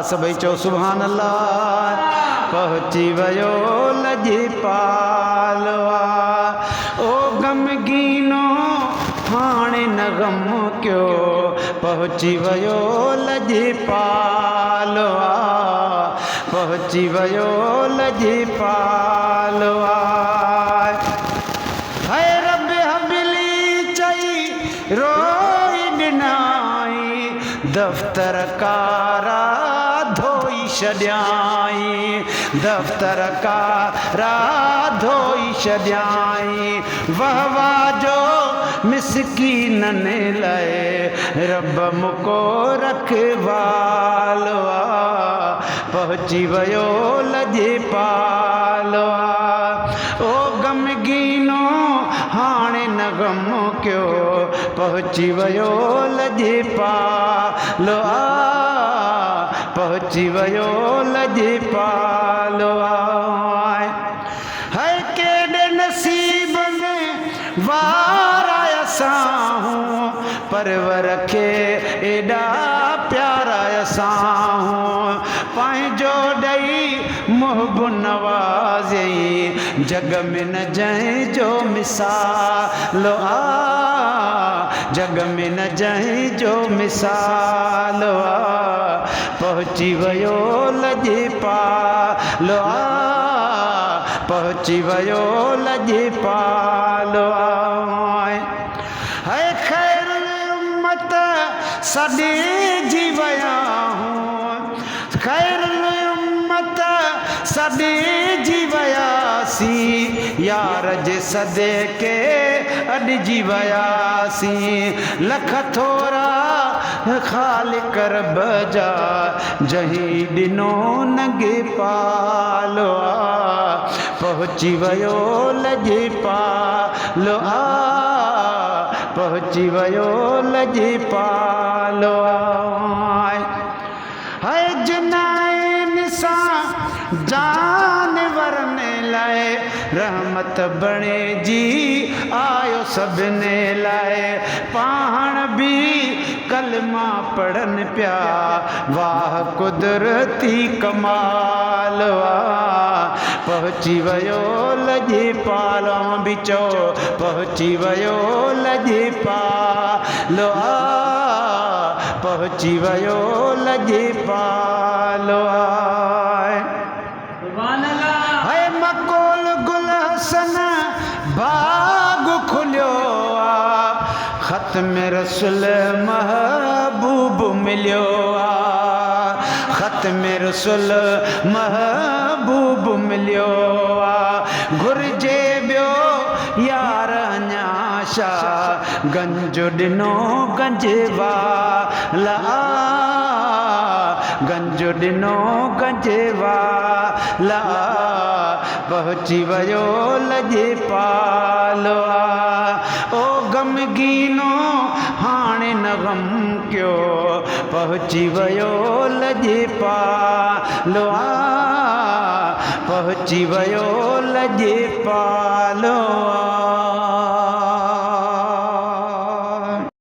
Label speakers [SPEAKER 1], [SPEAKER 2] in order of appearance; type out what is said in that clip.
[SPEAKER 1] सभई चो सुभान अल्लाह। पहुँची वयो लजपालवा ओ गमगीनो हाणे न गम क्यों। पहुँची वयो लजपालवा पहुँची वयो लजपालवा। है रब हबिली चई रोई ॾिनाई दफ्तर कारा धोई छॾियाई दफ्तर कारा धोई छॾियाई। वहवा जो मिसकीननि लाइ रब मुको रखवालवा। पहुँची वयो लजपालवा ओ गमगीनो हाणे न गम क्यों। पहुँची वयो लजपालवा पहुँची वयो लजपालवा। है केॾे नसीब में वारा असां हूं परवर खे एॾा प्यारा असां हूं। पंहिंजो ॾेई मुहब नवाज़ई जग में न जंहिंजो मिसाल आ जग में न जंहिंजो मिसाल आ। पहुँची वयो लजपालवा पहुँची वयो लजपालवा। है खैर उम्मत सॾे जी वया हूं खैर उम्मत सॾे जी वयासी यार जे सदे के अॾिजी वयासी। लख थोरा ख़ालिक रब जा जहीं ॾिनो नंगे पालवा। पहुँची वयो लजपालवा पहुँची वयो लजपालवा। है जुनाइन सां जानवरनि लाइ रहमत बणे जी आयो सभिनी लाइ। पाण बि कलमा पढ़नि पिया वाह कुदरती कमाल वाह। पहुँची वयो लजपालवा बि चओ पहुँची वयो लजपालवा पहुँची वयो लजपालवा। है मकोल गुल हसन बाग खुलियो आ ख़त में रसूल महबूब मिलियो आ ख़त में रसूल महबूब मिलियो आ। घुरिजे ॿियो यार अञा छा गंज ॾिनो गंजवाला गंज ॾिनो गंजवाला। पहुँची वयो लजपालवा ओ गमगीनो हाणे न गम क्यों। पहुँची वयो लजपालवा पहुँची वयो लजपालवा।